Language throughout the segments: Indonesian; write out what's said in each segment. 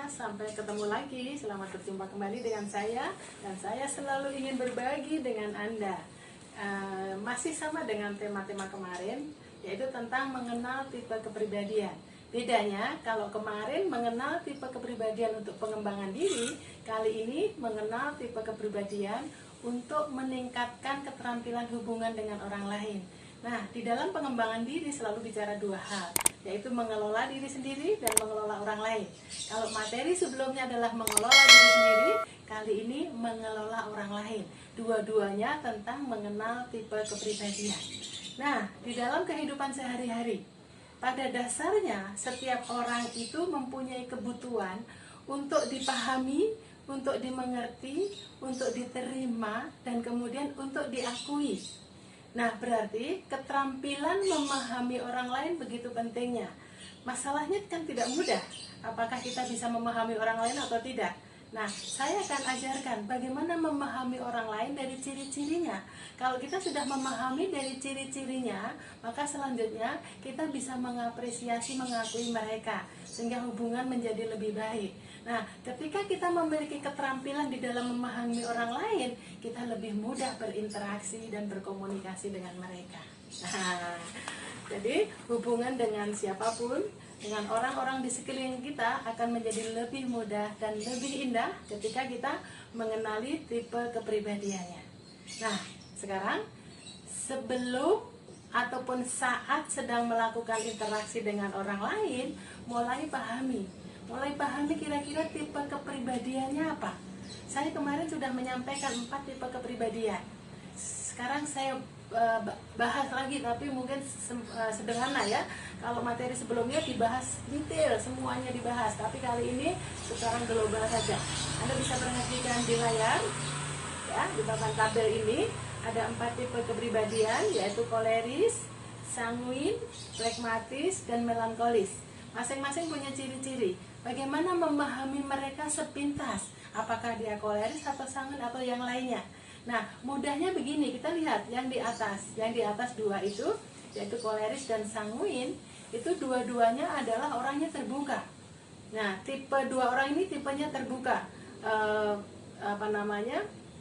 sampai ketemu lagi. Selamat berjumpa kembali dengan saya. Dan saya selalu ingin berbagi dengan Anda. Masih sama dengan tema-tema kemarin, yaitu tentang mengenal tipe kepribadian. Bedanya, kalau kemarin mengenal tipe kepribadian untuk pengembangan diri, kali ini mengenal tipe kepribadian untuk meningkatkan keterampilan hubungan dengan orang lain. Nah, di dalam pengembangan diri selalu bicara dua hal, yaitu mengelola diri sendiri dan mengelola orang lain. Kalau materi sebelumnya adalah mengelola diri sendiri, kali ini mengelola orang lain. Dua-duanya tentang mengenal tipe kepribadian. Nah, di dalam kehidupan sehari-hari, pada dasarnya setiap orang itu mempunyai kebutuhan untuk dipahami, untuk dimengerti, untuk diterima, dan kemudian untuk diakui. Nah, berarti keterampilan memahami orang lain begitu pentingnya. Masalahnya kan tidak mudah. Apakah kita bisa memahami orang lain atau tidak? Nah, saya akan ajarkan bagaimana memahami orang lain dari ciri-cirinya. Kalau kita sudah memahami dari ciri-cirinya, maka selanjutnya kita bisa mengapresiasi, mengakui mereka, sehingga hubungan menjadi lebih baik. Nah, ketika kita memiliki keterampilan di dalam memahami orang lain, kita lebih mudah berinteraksi dan berkomunikasi dengan mereka. Nah, jadi hubungan dengan siapapun, dengan orang-orang di sekeliling kita akan menjadi lebih mudah dan lebih indah ketika kita mengenali tipe kepribadiannya. Nah, sekarang sebelum ataupun saat sedang melakukan interaksi dengan orang lain, mulai pahami kira-kira tipe kepribadiannya apa. Saya kemarin sudah menyampaikan 4 tipe kepribadian. Sekarang saya bahas lagi, tapi mungkin sederhana ya. Kalau materi sebelumnya dibahas detail, semuanya dibahas, tapi kali ini sekarang global saja. Anda bisa perhatikan di layar ya, di papan tabel ini ada 4 tipe kepribadian, yaitu koleris, sanguin, pragmatis, dan melankolis. Masing-masing punya ciri-ciri. Bagaimana memahami mereka sepintas? Apakah dia koleris atau sanguin atau yang lainnya? Nah, mudahnya begini, kita lihat yang di atas 2 itu, yaitu koleris dan sanguin, itu dua-duanya adalah orangnya terbuka. Nah, tipe 2 orang ini tipenya terbuka,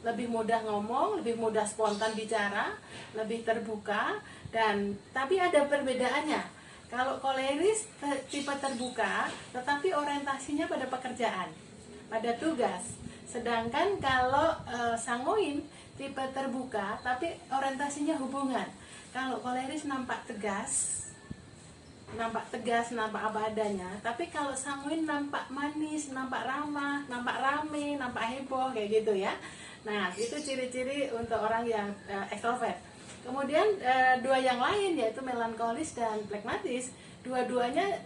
lebih mudah ngomong, lebih mudah spontan bicara, lebih terbuka, dan tapi ada perbedaannya. Kalau koleris tipe terbuka, tetapi orientasinya pada pekerjaan, pada tugas. Sedangkan kalau sanguin tipe terbuka, tapi orientasinya hubungan. Kalau koleris nampak tegas, nampak apa adanya. Tapi kalau sanguin nampak manis, nampak ramah, nampak rame, nampak heboh, kayak gitu ya. Nah, itu ciri-ciri untuk orang yang ekstrovert. Kemudian 2 yang lain, yaitu melankolis dan pragmatis, dua-duanya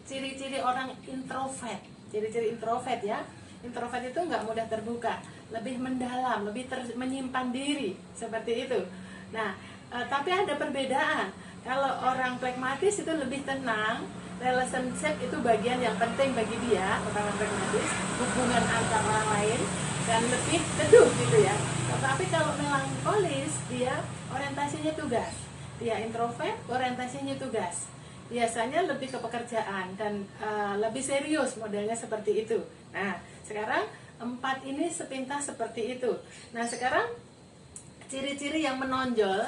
ciri-ciri orang introvert. Ciri-ciri introvert ya. Introvert itu nggak mudah terbuka, lebih mendalam, lebih menyimpan diri, seperti itu. Nah, tapi ada perbedaan. Kalau orang pragmatis itu lebih tenang, relationship itu bagian yang penting bagi dia, orang pragmatis, hubungan antar orang lain, dan lebih teduh gitu ya. Tetapi kalau melankolis, dia orientasinya tugas. Dia introvert, orientasinya tugas. Biasanya lebih ke pekerjaan dan lebih serius, modelnya seperti itu. Nah, sekarang 4 ini sepintas seperti itu. Nah, sekarang ciri-ciri yang menonjol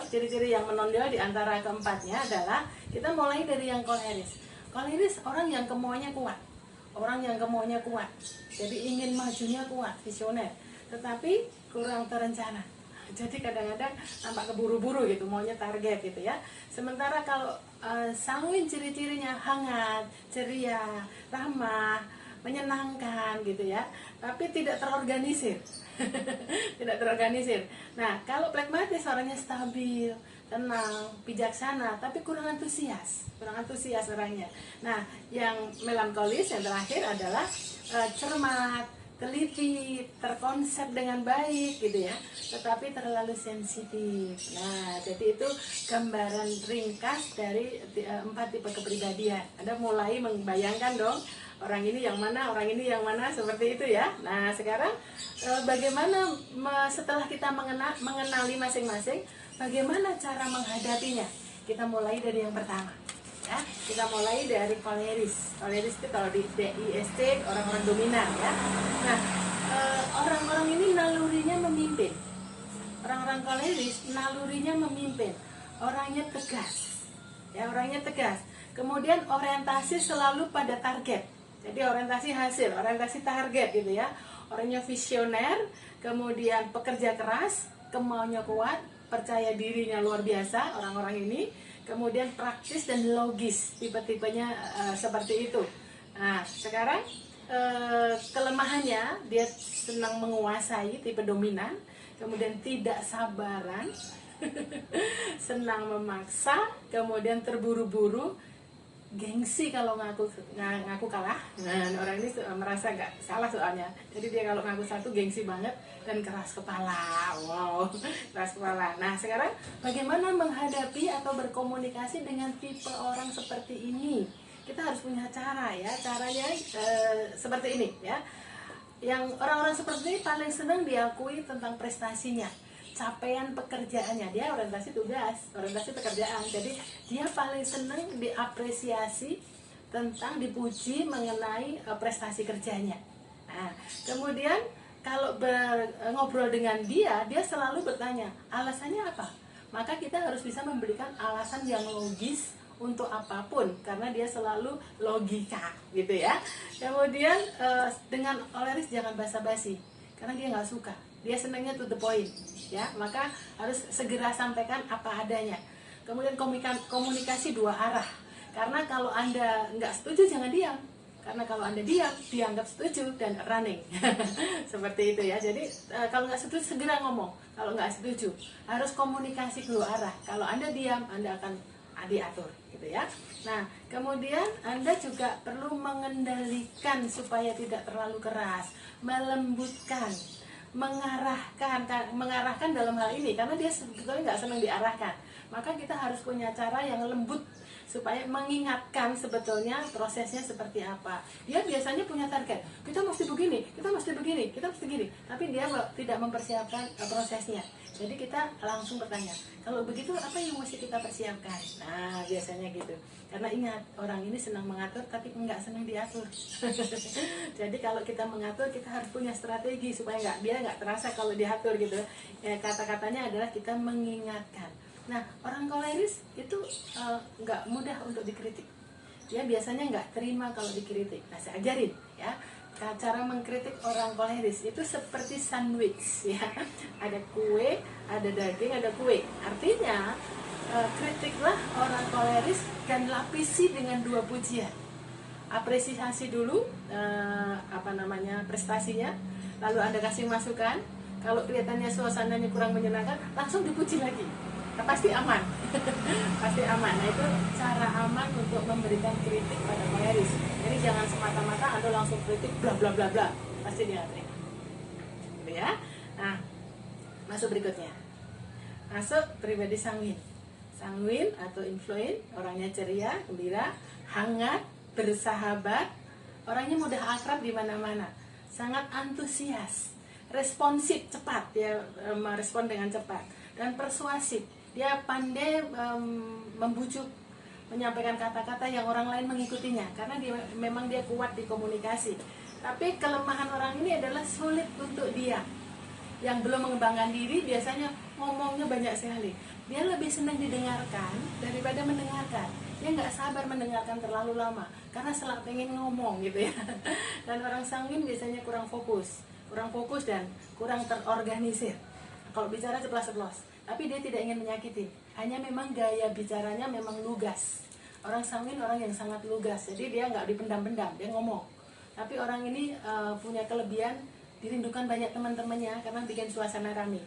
di antara keempatnya adalah, kita mulai dari yang koleris. Koleris orang yang kemauannya kuat, jadi ingin majunya kuat, visioner, tetapi kurang terencana. Jadi kadang-kadang nampak keburu-buru gitu, maunya target gitu ya. Sementara kalau sanguin ciri-cirinya hangat, ceria, ramah, menyenangkan gitu ya, tapi tidak terorganisir. Tidak terorganisir. Nah, kalau pragmatis orangnya stabil, tenang, bijaksana, tapi kurang antusias orangnya. Nah, yang melankolis yang terakhir adalah cermat, teliti, terkonsep dengan baik gitu ya, tetapi terlalu sensitif. Nah, jadi itu gambaran ringkas dari 4 tipe kepribadian. Anda mulai membayangkan dong, orang ini yang mana, seperti itu ya. Nah, sekarang bagaimana setelah kita mengenali masing-masing, bagaimana cara menghadapinya? Kita mulai dari yang pertama. ya. Kita mulai dari koleris. Koleris itu kalau di DISC orang-orang dominan ya. Nah, orang-orang ini nalurinya memimpin. Orang-orang koleris nalurinya memimpin. Orangnya tegas. Ya, orangnya tegas. Kemudian orientasi selalu pada target. Jadi orientasi hasil, orientasi target gitu ya. Orangnya visioner, kemudian pekerja keras, kemauannya kuat, percaya dirinya luar biasa orang-orang ini. Kemudian praktis dan logis, tipe-tipenya seperti itu. Nah, sekarang kelemahannya dia senang menguasai, tipe dominan. Kemudian tidak sabaran, senang memaksa, kemudian terburu-buru, gengsi kalau ngaku kalah. Nah, orang ini merasa nggak salah soalnya. Jadi dia kalau ngaku satu gengsi banget dan keras kepala. Wow, keras kepala. Nah, sekarang bagaimana menghadapi atau berkomunikasi dengan tipe orang seperti ini? Kita harus punya cara ya. Caranya seperti ini ya. Yang orang-orang seperti ini paling senang diakui tentang prestasinya, capaian pekerjaannya. Dia orientasi tugas, orientasi pekerjaan. Jadi dia paling senang diapresiasi, tentang dipuji mengenai prestasi kerjanya. Nah, kemudian kalau ngobrol dengan dia selalu bertanya, alasannya apa? Maka kita harus bisa memberikan alasan yang logis untuk apapun, karena dia selalu logika gitu ya. Kemudian dengan koleris jangan basa-basi, karena dia nggak suka. Dia senangnya to the point, ya. Maka harus segera sampaikan apa adanya. Kemudian komunikasi dua arah, karena kalau Anda nggak setuju jangan diam, karena kalau Anda diam dianggap setuju dan running. Seperti itu ya. Jadi kalau nggak setuju segera ngomong. Kalau nggak setuju harus komunikasi dua arah. Kalau Anda diam Anda akan diatur gitu ya. Nah, kemudian Anda juga perlu mengendalikan supaya tidak terlalu keras, melembutkan, mengarahkan dalam hal ini, karena dia sebetulnya nggak senang diarahkan. Maka kita harus punya cara yang lembut supaya mengingatkan sebetulnya prosesnya seperti apa. Dia biasanya punya target, kita mesti begini, kita mesti begini, kita mesti begini, tapi dia tidak mempersiapkan prosesnya. Jadi kita langsung bertanya, kalau begitu apa yang mesti kita persiapkan? Nah, biasanya gitu. Karena ingat, orang ini senang mengatur tapi nggak senang diatur. Jadi kalau kita mengatur, kita harus punya strategi supaya dia nggak terasa kalau diatur gitu. Ya, kata-katanya adalah kita mengingatkan. Nah, orang koleris itu nggak mudah untuk dikritik. Dia biasanya nggak terima kalau dikritik. Nah, saya ajarin ya. Cara mengkritik orang koleris itu seperti sandwich ya. Ada kue, ada daging, ada kue. Artinya kritiklah orang koleris dan lapisi dengan dua pujian. Apresiasi dulu prestasinya, lalu Anda kasih masukan. Kalau kelihatannya suasananya kurang menyenangkan, langsung dipuji lagi. Nah, pasti aman. Pasti aman. Nah, itu cara aman untuk memberikan kritik pada koleris. Jadi jangan semata-mata Anda langsung kritik bla bla bla bla, pasti dia terima. Gitu ya. Nah, masuk berikutnya. Masuk pribadi sanguin. Sanguin atau influent, orangnya ceria, gembira, hangat, bersahabat, orangnya mudah akrab di mana-mana, sangat antusias, responsif, cepat, dia merespon dengan cepat, dan persuasif. Dia pandai membujuk, menyampaikan kata-kata yang orang lain mengikutinya, karena memang dia kuat di komunikasi. Tapi kelemahan orang ini adalah sulit untuk dia. Yang belum mengembangkan diri biasanya ngomongnya banyak sekali. Dia lebih senang didengarkan daripada mendengarkan. Dia nggak sabar mendengarkan terlalu lama, karena selalu pengen ngomong gitu ya. Dan orang sanguin biasanya kurang fokus dan kurang terorganisir. Kalau bicara ceplas-ceplos, tapi dia tidak ingin menyakiti. Hanya memang gaya bicaranya memang lugas. Orang sanguin orang yang sangat lugas, jadi dia nggak dipendam-pendam, dia ngomong. Tapi orang ini punya kelebihan, dirindukan banyak teman-temannya karena bikin suasana ramai.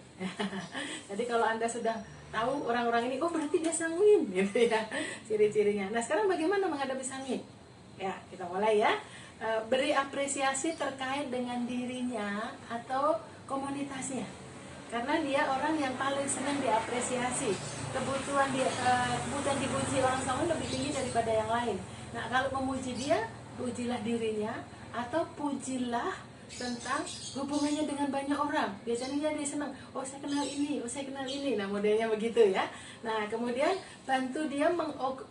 Jadi kalau Anda sudah tahu orang-orang ini, oh berarti dia sanguin gitu ya, ciri-cirinya. Nah, sekarang bagaimana menghadapi sanguin? Ya, kita mulai ya. Beri apresiasi terkait dengan dirinya atau komunitasnya. Karena dia orang yang paling senang diapresiasi. Kebutuhan dipuji orang sanguin lebih tinggi daripada yang lain. Nah, kalau memuji dia, pujilah dirinya atau pujilah tentang hubungannya dengan banyak orang. Biasanya dia senang, oh saya kenal ini, oh saya kenal ini. Nah modelnya begitu ya. Nah kemudian bantu dia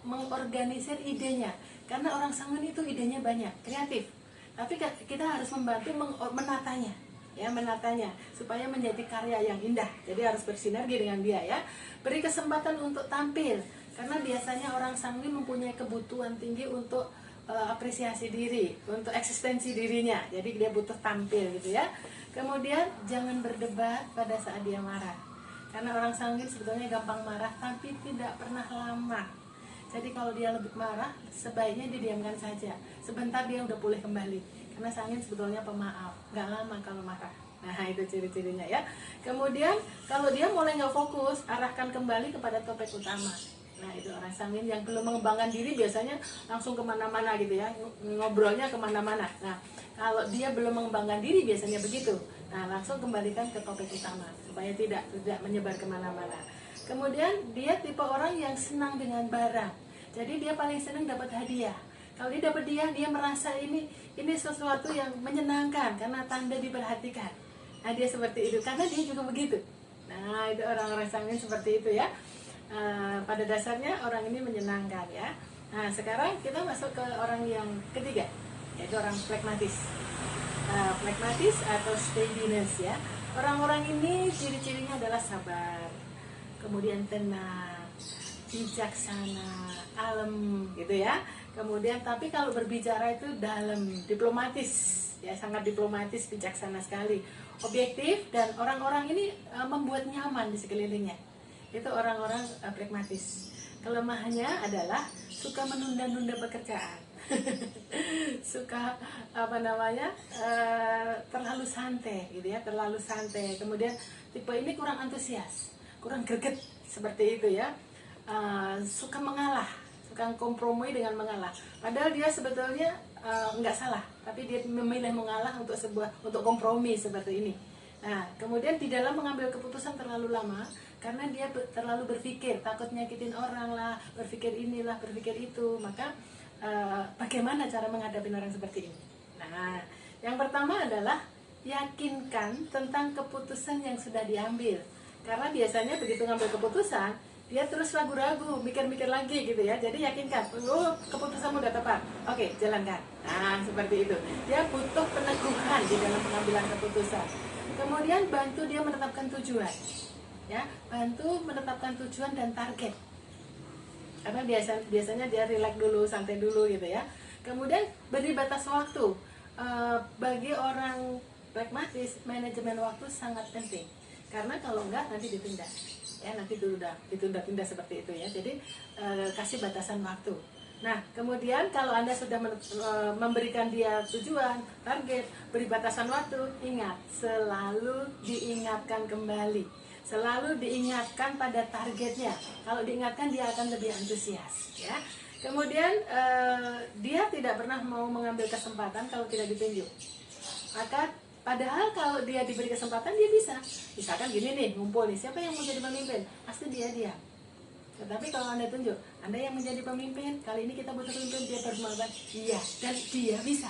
mengorganisir idenya. Karena orang sangun itu idenya banyak, kreatif. Tapi kita harus membantu menatanya, ya, menatanya supaya menjadi karya yang indah. Jadi harus bersinergi dengan dia ya. Beri kesempatan untuk tampil, karena biasanya orang sanguin mempunyai kebutuhan tinggi untuk apresiasi diri, untuk eksistensi dirinya. Jadi dia butuh tampil gitu ya. Kemudian jangan berdebat pada saat dia marah, karena orang sanguin sebetulnya gampang marah tapi tidak pernah lama. Jadi kalau dia lebih marah, sebaiknya didiamkan saja. Sebentar dia udah pulih kembali. Karena sanguin sebetulnya pemaaf, nggak lama kalau marah. Nah itu ciri-cirinya ya. Kemudian kalau dia mulai nggak fokus, arahkan kembali kepada topik utama. Nah itu orang sanguin yang belum mengembangkan diri biasanya langsung kemana-mana gitu ya, ngobrolnya kemana-mana. Nah kalau dia belum mengembangkan diri biasanya begitu. Nah langsung kembalikan ke topik utama supaya tidak menyebar kemana-mana. Kemudian dia tipe orang yang senang dengan barang. Jadi dia paling senang dapat hadiah. Kalau dia dapat dia merasa ini sesuatu yang menyenangkan karena tanda diperhatikan. Nah dia seperti itu karena dia juga begitu. Nah itu orang-orang sanguin seperti itu ya. Pada dasarnya orang ini menyenangkan ya. Nah sekarang kita masuk ke orang yang ketiga, yaitu orang flekmatis. Flekmatis atau steadiness ya. Orang-orang ini ciri-cirinya adalah sabar, kemudian tenang, bijaksana, kalem gitu ya. Kemudian tapi kalau berbicara itu dalam, diplomatis ya, sangat diplomatis, bijaksana sekali, objektif, dan orang-orang ini membuat nyaman di sekelilingnya. Itu orang-orang pragmatis. Kelemahannya adalah suka menunda-nunda pekerjaan. Suka terlalu santai gitu ya, terlalu santai. Kemudian tipe ini kurang antusias, kurang greget seperti itu ya. Suka mengalah, suka kompromi dengan mengalah. Padahal dia sebetulnya nggak salah, tapi dia memilih mengalah untuk kompromi seperti ini. Nah, kemudian di dalam mengambil keputusan terlalu lama karena dia terlalu berpikir, takut nyakitin orang lah, berpikir inilah, berpikir itu. Maka bagaimana cara menghadapi orang seperti ini? Nah, yang pertama adalah yakinkan tentang keputusan yang sudah diambil. Karena biasanya begitu ngambil keputusan, dia terus ragu-ragu, mikir-mikir lagi gitu ya. Jadi yakinkan, keputusanmu udah tepat, oke, jalankan. Nah, seperti itu. Dia butuh peneguhan di dalam pengambilan keputusan. Kemudian bantu dia menetapkan tujuan, ya, bantu menetapkan tujuan dan target. Karena biasanya dia relax dulu, santai dulu gitu ya. Kemudian beri batas waktu. Bagi orang pragmatis, manajemen waktu sangat penting. Karena kalau enggak nanti ditunda. Ya, nanti ditunda-tunda seperti itu ya. Jadi kasih batasan waktu. Nah, kemudian kalau Anda sudah memberikan dia tujuan, target, beri batasan waktu, ingat, selalu diingatkan kembali. Selalu diingatkan pada targetnya. Kalau diingatkan dia akan lebih antusias ya. Kemudian dia tidak pernah mau mengambil kesempatan kalau tidak ditunjuk. Maka padahal kalau dia diberi kesempatan dia bisa. Misalkan gini nih, ngumpul nih, siapa yang mau jadi pemimpin? Pasti dia diam. Tetapi kalau Anda tunjuk, Anda yang menjadi pemimpin, kali ini kita butuh pemimpin, dia bersemangat, iya, dan dia bisa.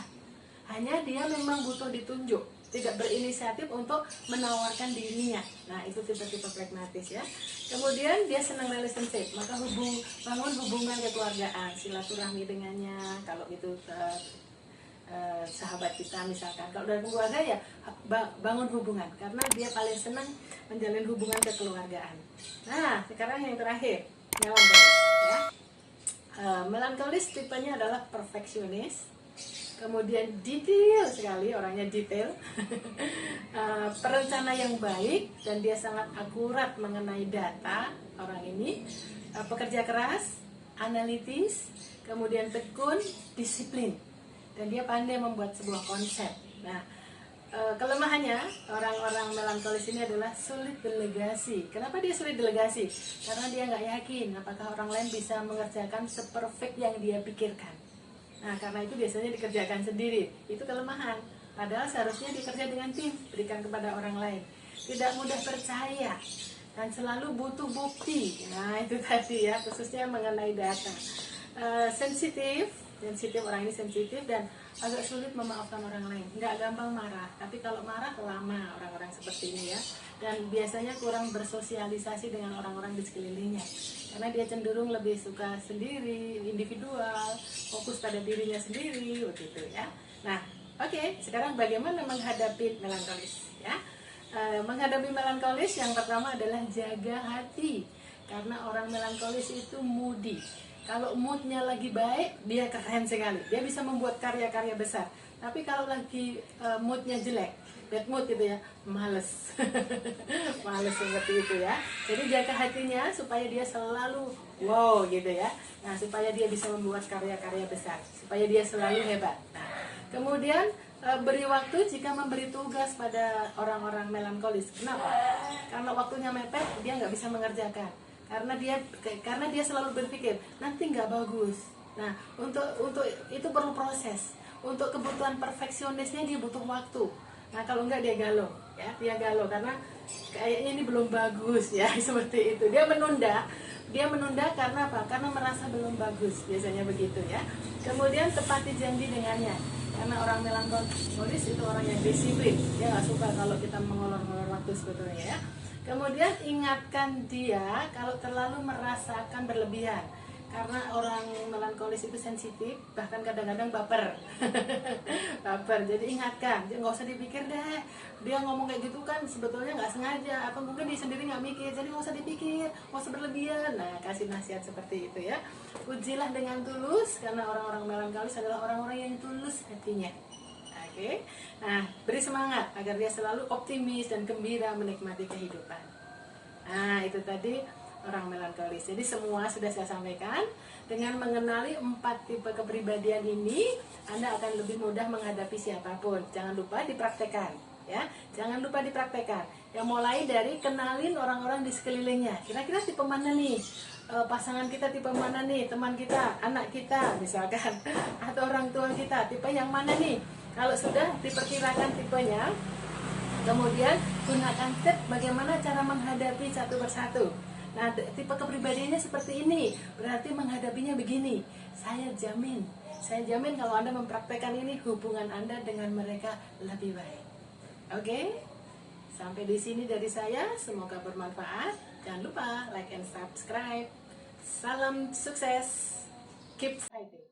Hanya dia memang butuh ditunjuk, tidak berinisiatif untuk menawarkan dirinya. Nah, itu tipe-tipe pragmatis ya. Kemudian dia senang relationship, maka bangun hubungan kekeluargaan, silaturahmi dengannya, kalau itu sahabat kita misalkan. Kalau dalam keluarga ya bangun hubungan, karena dia paling senang menjalin hubungan kekeluargaan. Nah, sekarang yang terakhir, melankolis ya. Melankolis tipenya adalah perfeksionis, kemudian detail sekali, orangnya detail. Perencana yang baik, dan dia sangat akurat mengenai data. Orang ini pekerja keras, analitis, kemudian tekun, disiplin, dan dia pandai membuat sebuah konsep. Nah, kelemahannya orang-orang melankolis ini adalah sulit delegasi. Kenapa dia sulit delegasi? Karena dia nggak yakin apakah orang lain bisa mengerjakan seperfect yang dia pikirkan. Nah, karena itu biasanya dikerjakan sendiri. Itu kelemahan. Padahal seharusnya dikerja dengan tim, berikan kepada orang lain. Tidak mudah percaya dan selalu butuh bukti. Nah, itu tadi ya, khususnya mengenai data. Sensitif, orang ini sensitif dan agak sulit memaafkan orang lain. Nggak gampang marah, tapi kalau marah lama orang-orang seperti ini ya. Dan biasanya kurang bersosialisasi dengan orang-orang di sekelilingnya, karena dia cenderung lebih suka sendiri, individual, fokus pada dirinya sendiri, begitu ya. Nah, oke, sekarang bagaimana menghadapi melankolis ya? Menghadapi melankolis yang pertama adalah jaga hati, karena orang melankolis itu moody. Kalau moodnya lagi baik, dia keren sekali, dia bisa membuat karya-karya besar. Tapi kalau lagi moodnya jelek, bad mood gitu ya, males. Males seperti itu ya. Jadi jaga hatinya supaya dia selalu wow gitu ya. Nah, supaya dia bisa membuat karya-karya besar, supaya dia selalu hebat. Nah, kemudian beri waktu jika memberi tugas pada orang-orang melankolis. Kenapa? Karena waktunya mepet, dia nggak bisa mengerjakan. Karena dia selalu berpikir nanti nggak bagus. Nah, untuk itu perlu proses. Untuk kebutuhan perfeksionisnya dia butuh waktu. Nah, kalau enggak dia galau ya, dia galau karena kayaknya ini belum bagus ya. Seperti itu, dia menunda karena apa? Karena merasa belum bagus, biasanya begitu ya. Kemudian tepati janji dengannya, karena orang melankolis itu orang yang disiplin, dia nggak suka kalau kita mengolor-olor waktu sebetulnya ya. Kemudian ingatkan dia kalau terlalu merasakan berlebihan, karena orang melankolis itu sensitif, bahkan kadang-kadang baper. Baper, jadi ingatkan, dia nggak usah dipikir deh, dia ngomong kayak gitu kan sebetulnya nggak sengaja, atau mungkin dia sendiri nggak mikir, jadi nggak usah dipikir, nggak usah berlebihan. Nah, kasih nasihat seperti itu ya. Ujilah dengan tulus, karena orang-orang melankolis adalah orang-orang yang tulus hatinya. Oke. Nah, beri semangat agar dia selalu optimis dan gembira menikmati kehidupan. Nah, itu tadi orang melankolis. Jadi semua sudah saya sampaikan. Dengan mengenali 4 tipe kepribadian ini, Anda akan lebih mudah menghadapi siapapun. Jangan lupa dipraktekkan ya. Jangan lupa dipraktekkan. Yang mulai dari kenalin orang-orang di sekelilingnya. Kira-kira tipe mana nih? Pasangan kita tipe mana nih? Teman kita, anak kita misalkan, atau orang tua kita, tipe yang mana nih? Kalau sudah diperkirakan tipenya, kemudian gunakan tips bagaimana cara menghadapi satu persatu. Nah, tipe kepribadiannya seperti ini, berarti menghadapinya begini. Saya jamin kalau Anda mempraktekkan ini, hubungan Anda dengan mereka lebih baik. Oke? Sampai di sini dari saya, semoga bermanfaat. Jangan lupa like and subscribe. Salam sukses. Keep fighting.